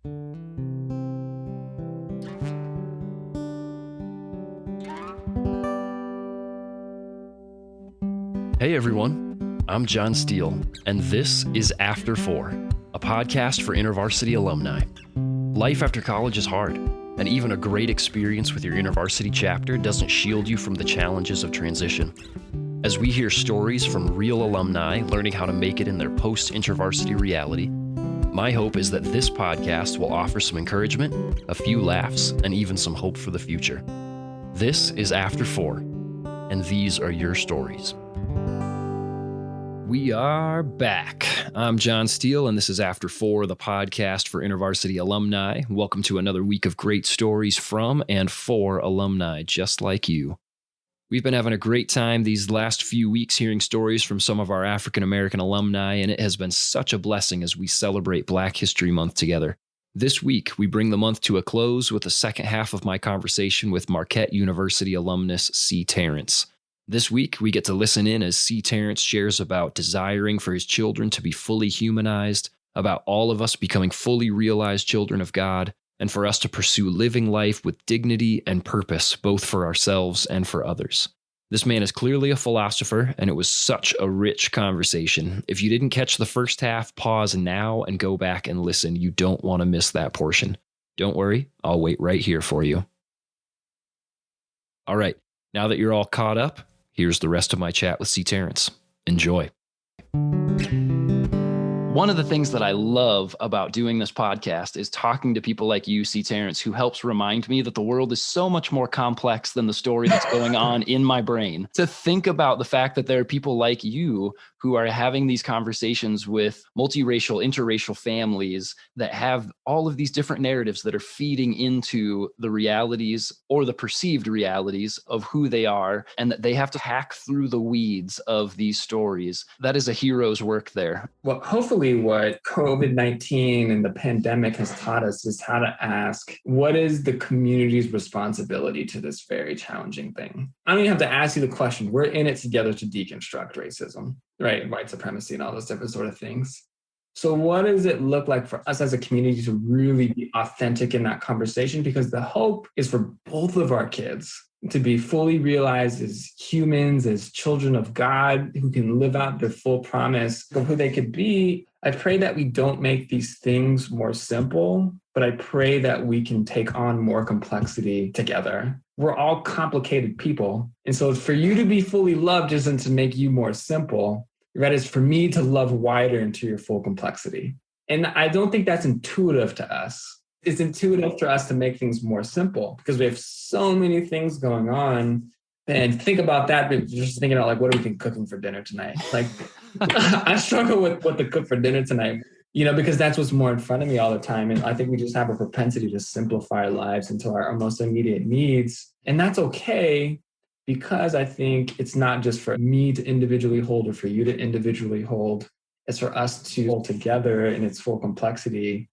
Hey everyone, I'm John Steele, and this is After 4, a podcast for InterVarsity alumni. Life after college is hard, and even a great experience with your InterVarsity chapter doesn't shield you from the challenges of transition. As we hear stories from real alumni learning how to make it in their post-InterVarsity reality, my hope is that this podcast will offer some encouragement, a few laughs, and even some hope for the future. This is After 4, and these are your stories. We are back. I'm John Steele, and this is After 4, the podcast for InterVarsity alumni. Welcome to another week of great stories from and for alumni just like you. We've been having a great time these last few weeks hearing stories from some of our African American alumni, and it has been such a blessing as we celebrate Black History Month together. This week, we bring the month to a close with the second half of my conversation with Marquette University alumnus C Terrence. This week, we get to listen in as C Terrence shares about desiring for his children to be fully humanized, about all of us becoming fully realized children of God, and for us to pursue living life with dignity and purpose, both for ourselves and for others. This man is clearly a philosopher, and it was such a rich conversation. If you didn't catch the first half, pause now and go back and listen. You don't want to miss that portion. Don't worry, I'll wait right here for you. All right, now that you're all caught up, here's the rest of my chat with C Terrence. Enjoy. One of the things that I love about doing this podcast is talking to people like you, C Terrence, who helps remind me that the world is so much more complex than the story that's going on in my brain. To think about the fact that there are people like you who are having these conversations with multiracial, interracial families that have all of these different narratives that are feeding into the realities or the perceived realities of who they are, and that they have to hack through the weeds of these stories. That is a hero's work there. Well, hopefully what COVID-19 and the pandemic has taught us is how to ask, what is the community's responsibility to this very challenging thing? I don't even have to ask you the question. We're in it together to deconstruct racism, right? White supremacy and all those different sort of things. So what does it look like for us as a community to really be authentic in that conversation? Because the hope is for both of our kids to be fully realized as humans, as children of God, who can live out their full promise of who they could be. I pray that we don't make these things more simple, but I pray that we can take on more complexity together. We're all complicated people. And so for you to be fully loved isn't to make you more simple, right? It's for me to love wider into your full complexity. And I don't think that's intuitive to us. It's intuitive for us to make things more simple because we have so many things going on. And think about that, but just thinking about like, what are we cooking for dinner tonight? Like, I struggle with what to cook for dinner tonight, because that's what's more in front of me all the time. And I think we just have a propensity to simplify our lives into our most immediate needs. And that's okay, because I think it's not just for me to individually hold or for you to individually hold. It's for us to hold together in its full complexity.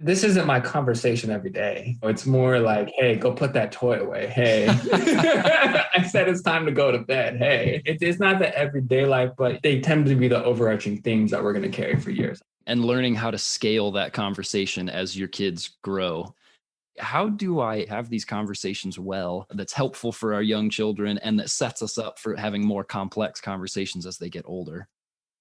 This isn't my conversation every day. It's more like, hey, go put that toy away. Hey, I said it's time to go to bed. Hey, it's not the everyday life, but they tend to be the overarching themes that we're going to carry for years. And learning how to scale that conversation as your kids grow. How do I have these conversations well that's helpful for our young children and that sets us up for having more complex conversations as they get older?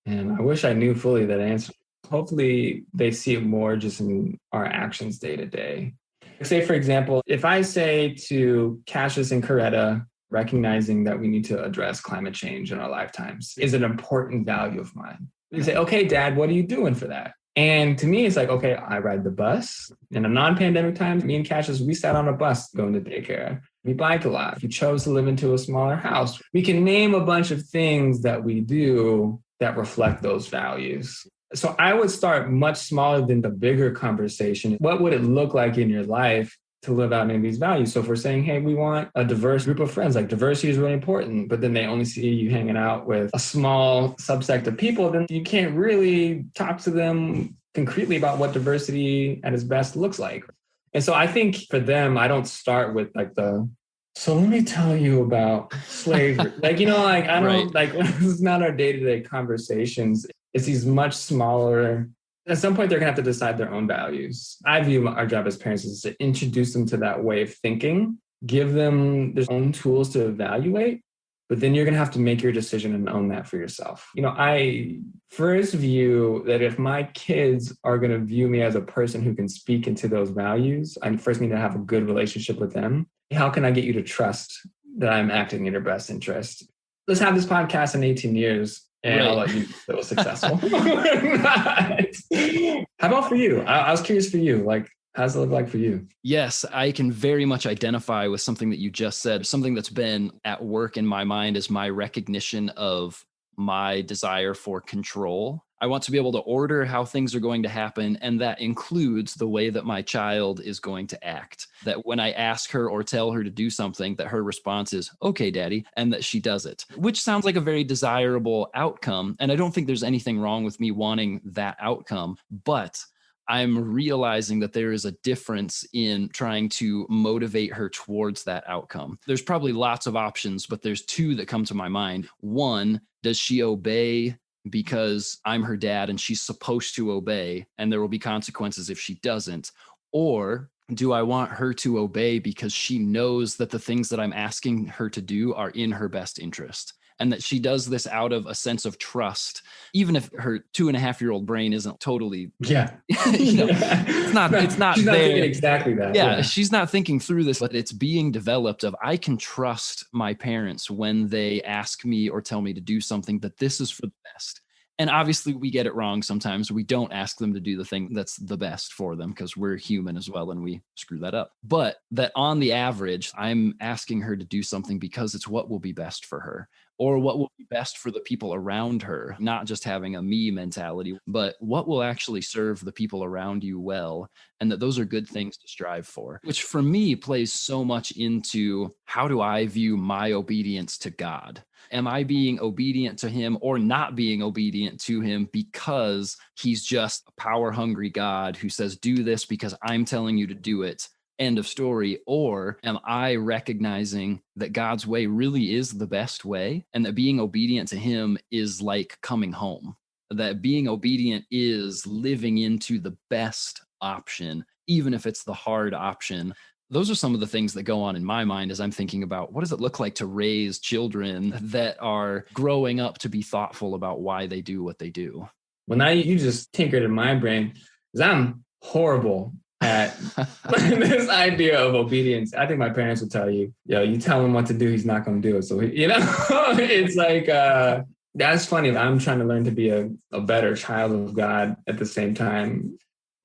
And I wish I knew fully that answer. Hopefully they see it more just in our actions day to day. Say, for example, if I say to Cassius and Coretta, recognizing that we need to address climate change in our lifetimes is an important value of mine. You say, okay, Dad, what are you doing for that? And to me, it's like, okay, I ride the bus. In a non-pandemic time, me and Cassius, we sat on a bus going to daycare. We bike a lot. We chose to live into a smaller house. We can name a bunch of things that we do that reflect those values. So I would start much smaller than the bigger conversation. What would it look like in your life to live out in these values? So if we're saying, hey, we want a diverse group of friends, like diversity is really important, but then they only see you hanging out with a small subsect of people, then you can't really talk to them concretely about what diversity at its best looks like. And so I think for them, I don't start with so let me tell you about slavery. I don't, right. this is not our day-to-day conversations. It's these much smaller, At some point, they're going to have to decide their own values. I view our job as parents is to introduce them to that way of thinking, give them their own tools to evaluate, but then you're going to have to make your decision and own that for yourself. I first view that if my kids are going to view me as a person who can speak into those values, I first need to have a good relationship with them. How can I get you to trust that I'm acting in your best interest? Let's have this podcast in 18 years. And I'll let you know if it was successful. How about for you? I was curious for you. Like, how does it look like for you? Yes, I can very much identify with something that you just said. Something that's been at work in my mind is my recognition of my desire for control. I want to be able to order how things are going to happen, and that includes the way that my child is going to act. That when I ask her or tell her to do something, that her response is, okay, daddy, and that she does it, which sounds like a very desirable outcome. And I don't think there's anything wrong with me wanting that outcome, but I'm realizing that there is a difference in trying to motivate her towards that outcome. There's probably lots of options, but there's two that come to my mind. One, does she obey because I'm her dad and she's supposed to obey and there will be consequences if she doesn't? Or do I want her to obey because she knows that the things that I'm asking her to do are in her best interest? And that she does this out of a sense of trust, even if her 2.5-year-old brain isn't totally, it's not she's there. Not thinking exactly that. Yeah, she's not thinking through this, but it's being developed of, I can trust my parents when they ask me or tell me to do something, that this is for the best. And obviously we get it wrong sometimes. We don't ask them to do the thing that's the best for them because we're human as well and we screw that up. But that on the average, I'm asking her to do something because it's what will be best for her, or what will be best for the people around her, not just having a me mentality, but what will actually serve the people around you well, and that those are good things to strive for, which for me plays so much into how do I view my obedience to God? Am I being obedient to him or not being obedient to him because he's just a power-hungry God who says, do this because I'm telling you to do it? End of story. Or am I recognizing that God's way really is the best way, and that being obedient to him is like coming home? That being obedient is living into the best option, even if it's the hard option. Those are some of the things that go on in my mind as I'm thinking about what does it look like to raise children that are growing up to be thoughtful about why they do what they do. Well, now you just tinkered in my brain because I'm horrible at this idea of obedience. I think my parents would tell you, you tell him what to do, he's not going to do it. So, it's like, that's funny. I'm trying to learn to be a better child of God at the same time.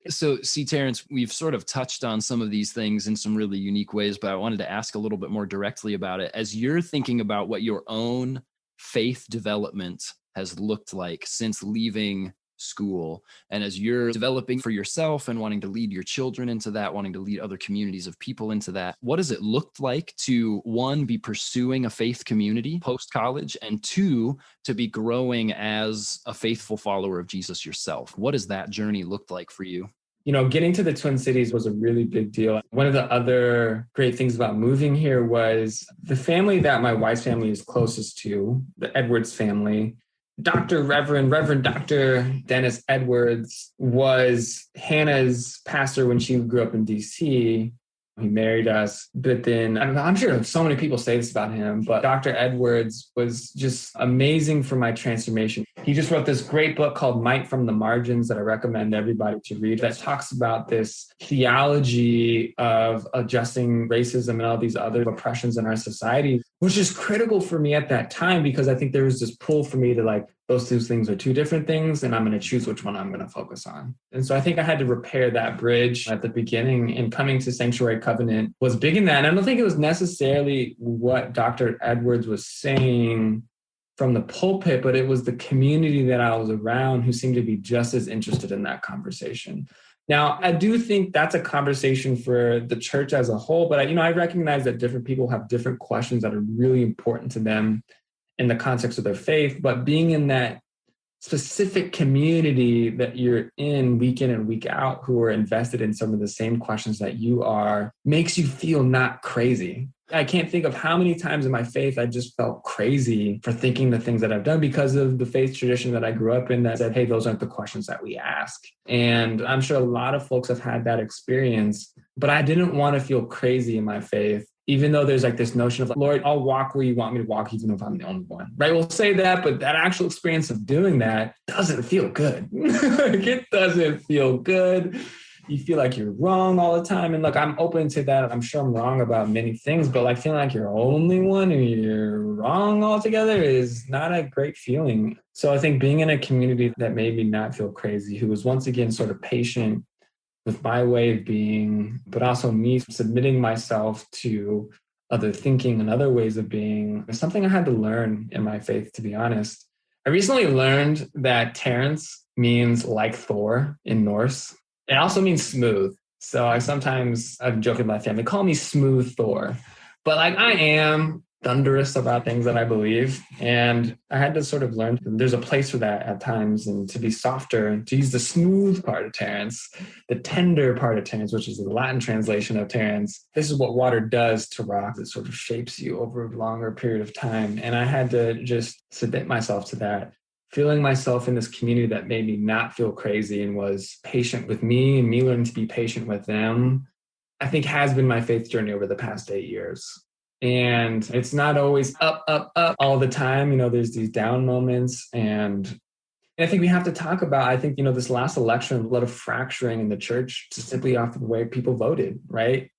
So, C Terrence, we've sort of touched on some of these things in some really unique ways, but I wanted to ask a little bit more directly about it. As you're thinking about what your own faith development has looked like since leaving school, and as you're developing for yourself and wanting to lead your children into that, wanting to lead other communities of people into that, what does it look like to, one, be pursuing a faith community post-college, and two, to be growing as a faithful follower of Jesus yourself? What does that journey look like for you? Getting to the Twin Cities was a really big deal. One of the other great things about moving here was the family that my wife's family is closest to, the Edwards family. Reverend Dr. Dennis Edwards was Hannah's pastor when she grew up in DC. He married us, but then I'm sure so many people say this about him, but Dr. Edwards was just amazing for my transformation. He just wrote this great book called Might from the Margins that I recommend everybody to read, that talks about this theology of adjusting racism and all these other oppressions in our society, which is critical for me at that time, because I think there was this pull for me to like, those two things are two different things, and I'm going to choose which one I'm going to focus on. And so I think I had to repair that bridge at the beginning, and coming to Sanctuary Covenant was big in that. And I don't think it was necessarily what Dr. Edwards was saying from the pulpit, but it was the community that I was around who seemed to be just as interested in that conversation. Now, I do think that's a conversation for the church as a whole, but I recognize that different people have different questions that are really important to them in the context of their faith. But being in that specific community that you're in week in and week out who are invested in some of the same questions that you are makes you feel not crazy. I can't think of how many times in my faith I just felt crazy for thinking the things that I've done because of the faith tradition that I grew up in that said, hey, those aren't the questions that we ask. And I'm sure a lot of folks have had that experience, but I didn't want to feel crazy in my faith, even though there's like this notion of like, Lord, I'll walk where you want me to walk, even if I'm the only one, right? We'll say that, but that actual experience of doing that doesn't feel good. It doesn't feel good. You feel like you're wrong all the time. And look, I'm open to that. I'm sure I'm wrong about many things, but like feeling like you're the only one and you're wrong altogether is not a great feeling. So I think being in a community that made me not feel crazy, who was once again sort of patient with my way of being, but also me submitting myself to other thinking and other ways of being, is something I had to learn in my faith, to be honest. I recently learned that Terrence means like Thor in Norse. It also means smooth. So I'm joking with my family, call me Smooth Thor. But like I am thunderous about things that I believe. And I had to sort of learn there's a place for that at times and to be softer and to use the smooth part of Terrence, the tender part of Terrence, which is the Latin translation of Terrence. This is what water does to rock. It sort of shapes you over a longer period of time. And I had to just submit myself to that. Feeling myself in this community that made me not feel crazy and was patient with me and me learning to be patient with them, I think has been my faith journey over the past 8 years. And it's not always up, up, up all the time. You know, there's these down moments. And I think we have to talk about, I think, this last election, a lot of fracturing in the church just simply off of the way people voted, right?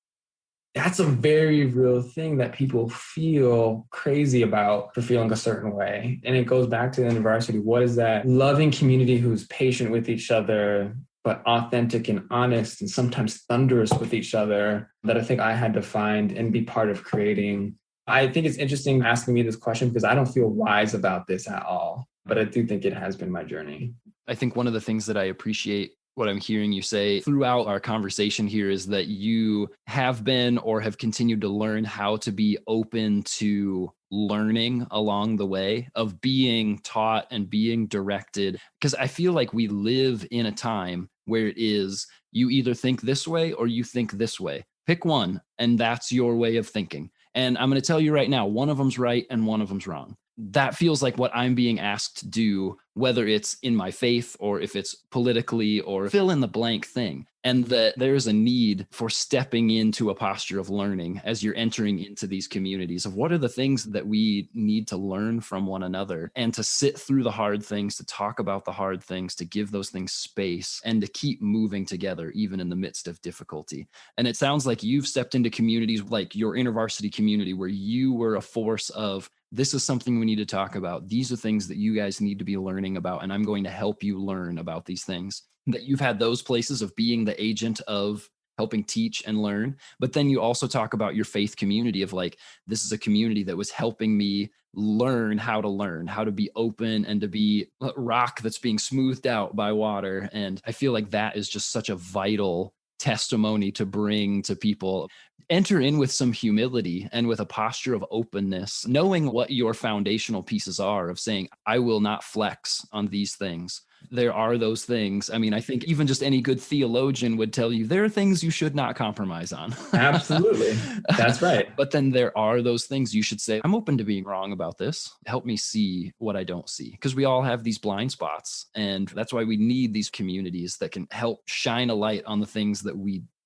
That's a very real thing that people feel crazy about for feeling a certain way. And it goes back to the university. What is that loving community who's patient with each other, but authentic and honest and sometimes thunderous with each other that I think I had to find and be part of creating. I think it's interesting asking me this question because I don't feel wise about this at all, but I do think it has been my journey. I think one of the things that I appreciate what I'm hearing you say throughout our conversation here is that you have been or have continued to learn how to be open to learning along the way of being taught and being directed. Because I feel like we live in a time where it is you either think this way or you think this way. Pick one, and that's your way of thinking. And I'm going to tell you right now, one of them's right and one of them's wrong. That feels like what I'm being asked to do, whether it's in my faith or if it's politically or fill in the blank thing. And that there's a need for stepping into a posture of learning as you're entering into these communities of what are the things that we need to learn from one another and to sit through the hard things, to talk about the hard things, to give those things space and to keep moving together, even in the midst of difficulty. And it sounds like you've stepped into communities like your InterVarsity community where you were a force of, this is something we need to talk about. These are things that you guys need to be learning about, and I'm going to help you learn about these things. That you've had those places of being the agent of helping teach and learn. But then you also talk about your faith community of like, this is a community that was helping me learn, how to be open and to be a rock that's being smoothed out by water. And I feel like that is just such a vital testimony to bring to people. Enter in with some humility and with a posture of openness, knowing what your foundational pieces are of saying, I will not flex on these things. There are those things. I mean, I think even just any good theologian would tell you there are things you should not compromise on. Absolutely. That's right. But then there are those things you should say, I'm open to being wrong about this. Help me see what I don't see. Because we all have these blind spots. And that's why we need these communities that can help shine a light on the things that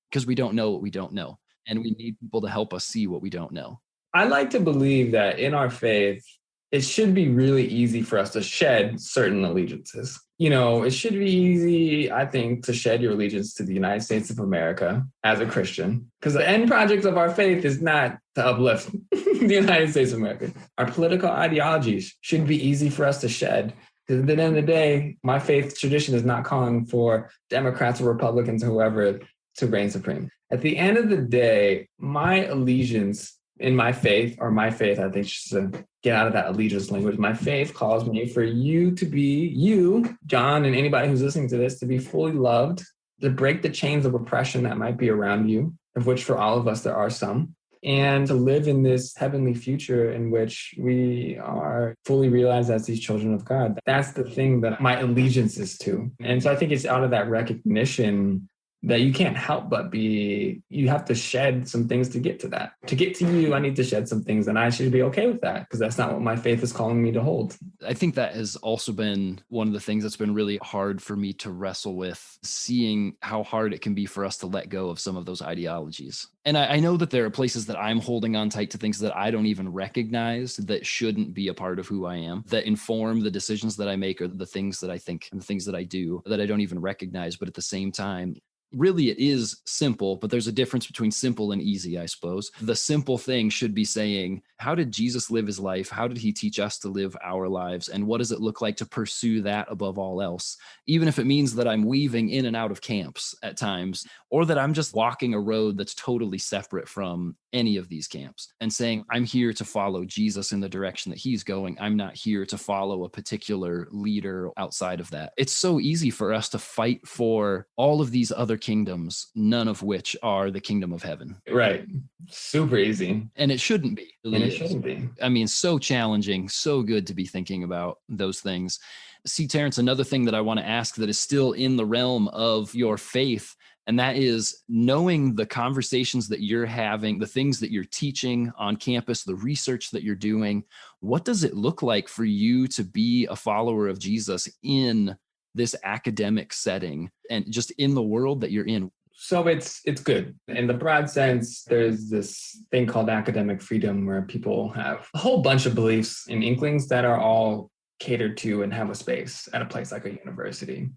because we don't know what we don't know. And we need people to help us see what we don't know. I like to believe that in our faith, it should be really easy for us to shed certain allegiances. It should be easy, I think, to shed your allegiance to the United States of America as a Christian, because the end project of our faith is not to uplift the United States of America. Our political ideologies should be easy for us to shed. Because at the end of the day, my faith tradition is not calling for Democrats or Republicans or whoever to reign supreme. At the end of the day, my allegiance in my faith, I think just to get out of that allegiance language, my faith calls me for you to be, you, John, and anybody who's listening to this, to be fully loved, to break the chains of oppression that might be around you, of which for all of us there are some, and to live in this heavenly future in which we are fully realized as these children of God. That's the thing that my allegiance is to. And so I think it's out of that recognition that you can't help but you have to shed some things to get to that. To get to you, I need to shed some things, and I should be okay with that because that's not what my faith is calling me to hold. I think that has also been one of the things that's been really hard for me to wrestle with, seeing how hard it can be for us to let go of some of those ideologies. And I know that there are places that I'm holding on tight to things that I don't even recognize that shouldn't be a part of who I am, that inform the decisions that I make or the things that I think and the things that I do that I don't even recognize. But at the same time, really, it is simple, but there's a difference between simple and easy, I suppose. The simple thing should be saying, how did Jesus live his life? How did he teach us to live our lives? And what does it look like to pursue that above all else? Even if it means that I'm weaving in and out of camps at times, or that I'm just walking a road that's totally separate from any of these camps and saying, I'm here to follow Jesus in the direction that he's going. I'm not here to follow a particular leader outside of that. It's so easy for us to fight for all of these other kingdoms, none of which are the kingdom of heaven. Right. Super easy. And it shouldn't be. It shouldn't be. I mean, so challenging, so good to be thinking about those things. C Terrence, another thing that I want to ask that is still in the realm of your faith, and that is knowing the conversations that you're having, the things that you're teaching on campus, the research that you're doing. What does it look like for you to be a follower of Jesus in this academic setting and just in the world that you're in? So it's good. In the broad sense, there's this thing called academic freedom where people have a whole bunch of beliefs and inklings that are all catered to and have a space at a place like a university.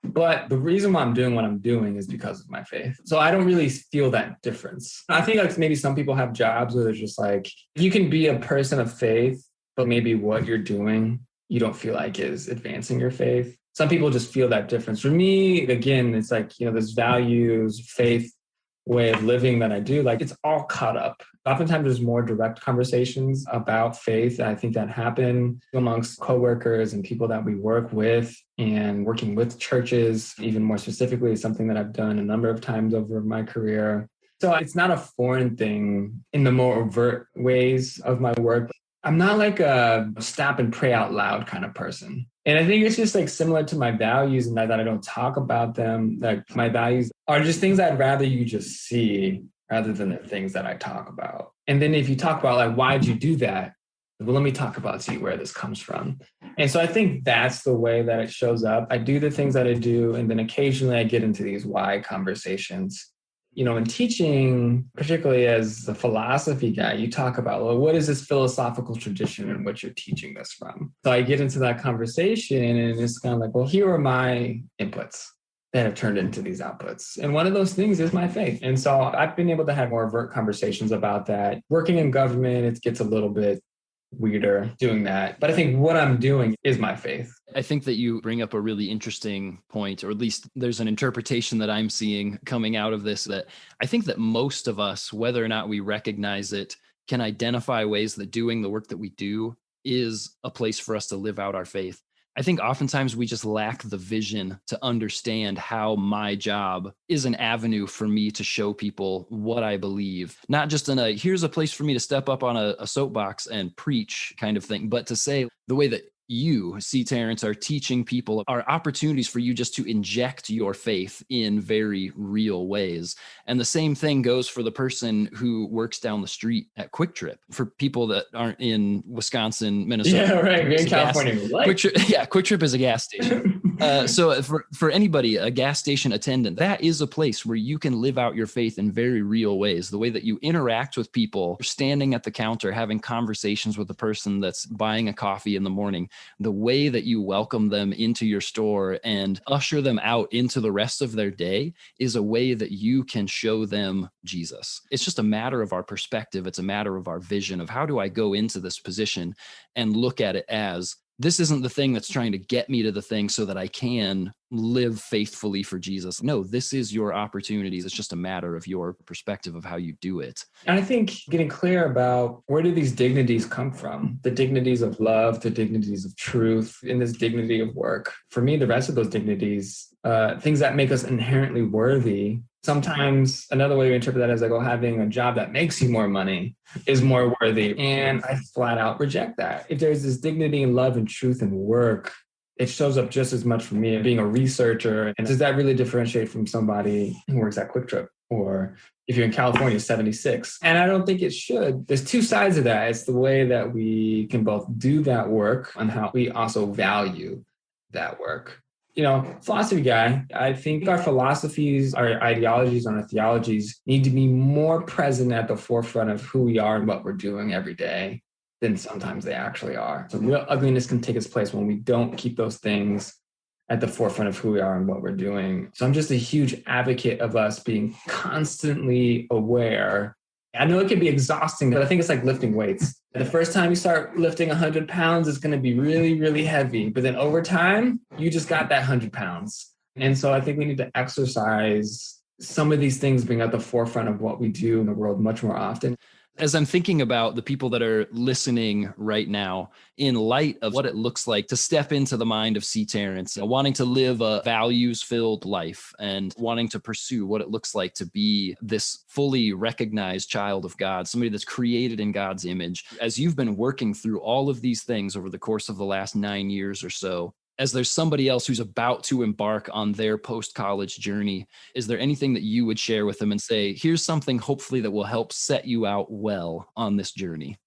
But the reason why I'm doing what I'm doing is because of my faith. So I don't really feel that difference. I think like maybe some people have jobs where they're just like, you can be a person of faith, but maybe what you're doing, you don't feel like is advancing your faith. Some people just feel that difference. For me, again, it's like, this values, faith, way of living that I do, like it's all caught up. Oftentimes there's more direct conversations about faith. I think that happen amongst coworkers and people that we work with, and working with churches, even more specifically, is something that I've done a number of times over my career. So it's not a foreign thing in the more overt ways of my work. I'm not like a stop and pray out loud kind of person. And I think it's just like similar to my values and that I don't talk about them. Like my values are just things I'd rather you just see rather than the things that I talk about. And then if you talk about like, why'd you do that? Well, let me talk about, see where this comes from. And so I think that's the way that it shows up. I do the things that I do. And then occasionally I get into these why conversations. In teaching, particularly as a philosophy guy, you talk about, well, what is this philosophical tradition in which you're teaching this from? So I get into that conversation and it's kind of like, well, here are my inputs that have turned into these outputs. And one of those things is my faith. And so I've been able to have more overt conversations about that. Working in government, it gets a little bit weirder doing that. But I think what I'm doing is my faith. I think that you bring up a really interesting point, or at least there's an interpretation that I'm seeing coming out of this, that I think that most of us, whether or not we recognize it, can identify ways that doing the work that we do is a place for us to live out our faith. I think oftentimes we just lack the vision to understand how my job is an avenue for me to show people what I believe, not just in here's a place for me to step up on a soapbox and preach kind of thing, but to say the way that you, C Terrence, are teaching people are opportunities for you just to inject your faith in very real ways. And the same thing goes for the person who works down the street at Quick Trip. For people that aren't in Wisconsin, Minnesota. Yeah, right. We're in California. Quick Trip is a gas station. So for anybody, a gas station attendant, that is a place where you can live out your faith in very real ways. The way that you interact with people, standing at the counter, having conversations with the person that's buying a coffee in the morning, the way that you welcome them into your store and usher them out into the rest of their day is a way that you can show them Jesus. It's just a matter of our perspective. It's a matter of our vision of how do I go into this position and look at it as this isn't the thing that's trying to get me to the thing so that I can live faithfully for Jesus. No, this is your opportunities. It's just a matter of your perspective of how you do it. And I think getting clear about where do these dignities come from? The dignities of love, the dignities of truth, and this dignity of work. For me, the rest of those dignities, things that make us inherently worthy Sometimes another way to interpret that is like, oh, having a job that makes you more money is more worthy. And I flat out reject that. If there's this dignity and love and truth in work, it shows up just as much for me being a researcher. And does that really differentiate from somebody who works at Quick Trip or if you're in California, 76? And I don't think it should. There's two sides of that. It's the way that we can both do that work and how we also value that work. Philosophy guy, I think our philosophies, our ideologies, and our theologies need to be more present at the forefront of who we are and what we're doing every day than sometimes they actually are. So real ugliness can take its place when we don't keep those things at the forefront of who we are and what we're doing. So I'm just a huge advocate of us being constantly aware. I know it can be exhausting, but I think it's like lifting weights. The first time you start lifting 100 pounds, it's going to be really, really heavy. But then over time, you just got that 100 pounds. And so I think we need to exercise some of these things being at the forefront of what we do in the world much more often. As I'm thinking about the people that are listening right now, in light of what it looks like to step into the mind of C Terrence, wanting to live a values-filled life and wanting to pursue what it looks like to be this fully recognized child of God, somebody that's created in God's image, as you've been working through all of these things over the course of the last 9 years or so, as there's somebody else who's about to embark on their post-college journey, is there anything that you would share with them and say, here's something hopefully that will help set you out well on this journey?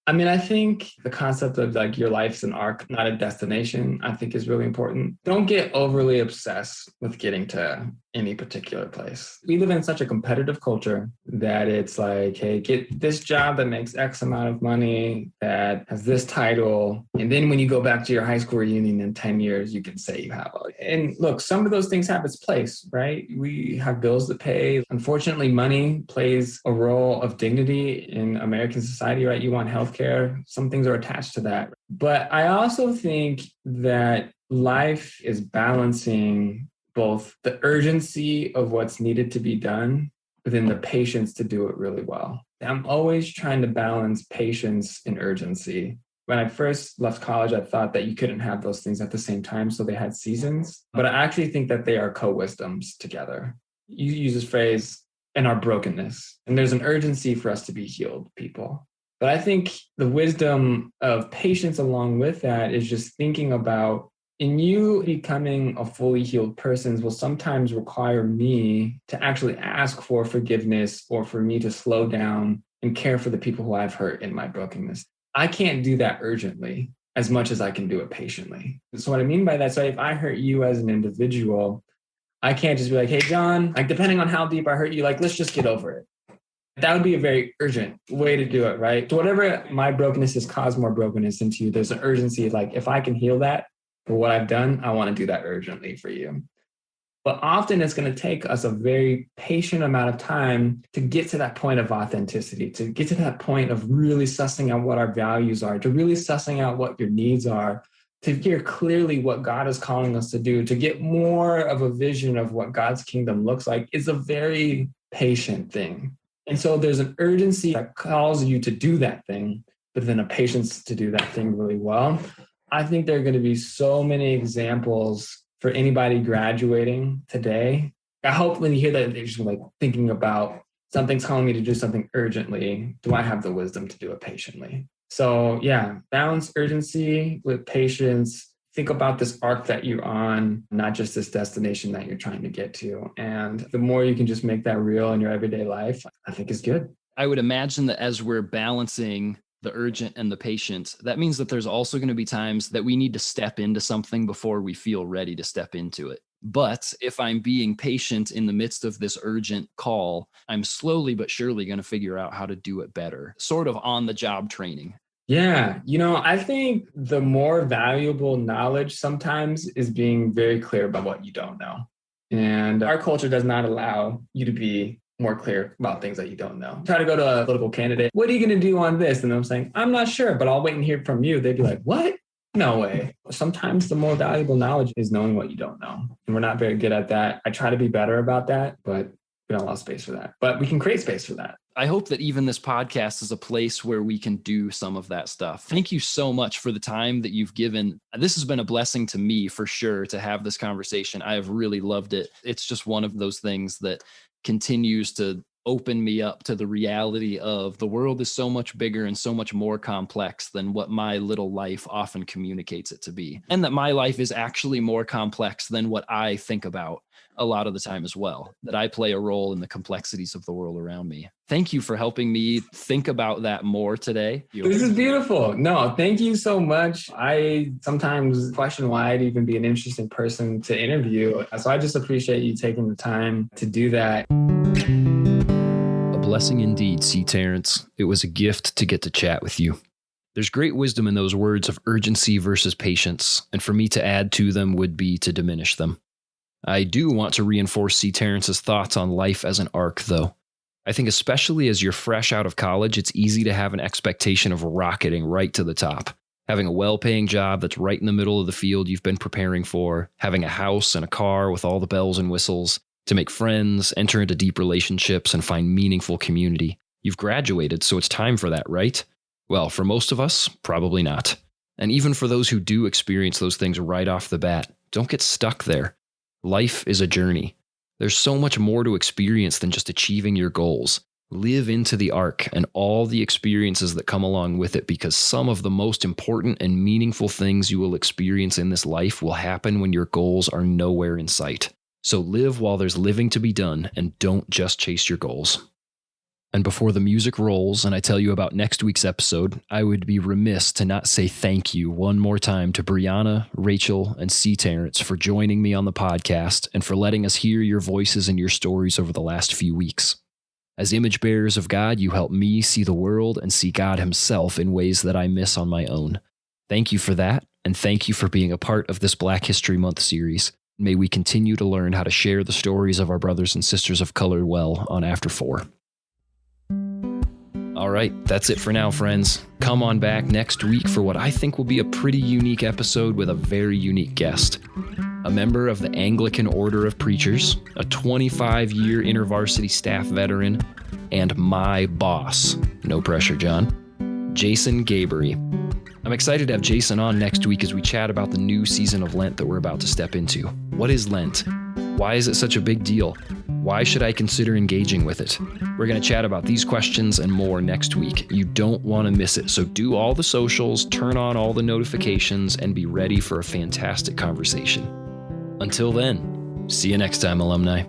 I mean, I think the concept of like your life's an arc, not a destination, I think is really important. Don't get overly obsessed with getting to any particular place. We live in such a competitive culture that it's like, hey, get this job that makes X amount of money, that has this title. And then when you go back to your high school reunion in 10 years, you can say you have it. And look, some of those things have its place, right? We have bills to pay. Unfortunately, money plays a role of dignity in American society, right? You want healthcare. Some things are attached to that. But I also think that life is balancing both the urgency of what's needed to be done, but then the patience to do it really well. I'm always trying to balance patience and urgency. When I first left college, I thought that you couldn't have those things at the same time, so they had seasons. But I actually think that they are co-wisdoms together. You use this phrase, in our brokenness, and there's an urgency for us to be healed people. But I think the wisdom of patience along with that is just thinking about in you becoming a fully healed person will sometimes require me to actually ask for forgiveness or for me to slow down and care for the people who I've hurt in my brokenness. I can't do that urgently as much as I can do it patiently. So what I mean by that, so if I hurt you as an individual, I can't just be like, hey, John, like depending on how deep I hurt you, like, let's just get over it. That would be a very urgent way to do it, right? So whatever my brokenness has caused more brokenness into you, there's an urgency. Like if I can heal that, for what I've done, I want to do that urgently for you. But often it's going to take us a very patient amount of time to get to that point of authenticity, to get to that point of really sussing out what our values are, to really sussing out what your needs are, to hear clearly what God is calling us to do, to get more of a vision of what God's kingdom looks like is a very patient thing. And so there's an urgency that calls you to do that thing, but then a patience to do that thing really well. I think there are going to be so many examples for anybody graduating today. I hope when you hear that, they're just like thinking about something's calling me to do something urgently. Do I have the wisdom to do it patiently? So yeah, balance urgency with patience. Think about this arc that you're on, not just this destination that you're trying to get to. And the more you can just make that real in your everyday life, I think is good. I would imagine that as we're balancing the urgent and the patient, that means that there's also going to be times that we need to step into something before we feel ready to step into it. But if I'm being patient in the midst of this urgent call, I'm slowly but surely going to figure out how to do it better, sort of on the job training. Yeah, I think the more valuable knowledge sometimes is being very clear about what you don't know. And our culture does not allow you to be more clear about things that you don't know. Try to go to a political candidate. What are you going to do on this? And I'm saying, I'm not sure, but I'll wait and hear from you. They'd be like, what? No way. Sometimes the more valuable knowledge is knowing what you don't know. And we're not very good at that. I try to be better about that, but we don't allow space for that. But we can create space for that. I hope that even this podcast is a place where we can do some of that stuff. Thank you so much for the time that you've given. This has been a blessing to me for sure to have this conversation. I have really loved it. It's just one of those things that continues to open me up to the reality of the world is so much bigger and so much more complex than what my little life often communicates it to be. And that my life is actually more complex than what I think about a lot of the time as well, that I play a role in the complexities of the world around me. Thank you for helping me think about that more today. This is beautiful. No, thank you so much. I sometimes question why I'd even be an interesting person to interview. So I just appreciate you taking the time to do that. Blessing indeed, C Terrence. It was a gift to get to chat with you. There's great wisdom in those words of urgency versus patience, and for me to add to them would be to diminish them. I do want to reinforce C Terrence's thoughts on life as an arc, though. I think especially as you're fresh out of college, it's easy to have an expectation of rocketing right to the top. Having a well-paying job that's right in the middle of the field you've been preparing for, having a house and a car with all the bells and whistles, to make friends, enter into deep relationships, and find meaningful community. You've graduated, so it's time for that, right? Well, for most of us, probably not. And even for those who do experience those things right off the bat, don't get stuck there. Life is a journey. There's so much more to experience than just achieving your goals. Live into the arc and all the experiences that come along with it, because some of the most important and meaningful things you will experience in this life will happen when your goals are nowhere in sight. So live while there's living to be done, and don't just chase your goals. And before the music rolls and I tell you about next week's episode, I would be remiss to not say thank you one more time to Brianna, Rachel, and C Terrence for joining me on the podcast and for letting us hear your voices and your stories over the last few weeks. As image bearers of God, you help me see the world and see God himself in ways that I miss on my own. Thank you for that, and thank you for being a part of this Black History Month series. May we continue to learn how to share the stories of our brothers and sisters of color well on After 4. All right, that's it for now, friends. Come on back next week for what I think will be a pretty unique episode with a very unique guest. A member of the Anglican Order of Preachers, a 25-year InterVarsity staff veteran, and my boss. No pressure, John. Jason Gabery. I'm excited to have Jason on next week as we chat about the new season of Lent that we're about to step into. What is Lent? Why is it such a big deal? Why should I consider engaging with it? We're going to chat about these questions and more next week. You don't want to miss it, so do all the socials, turn on all the notifications, and be ready for a fantastic conversation. Until then, see you next time, alumni.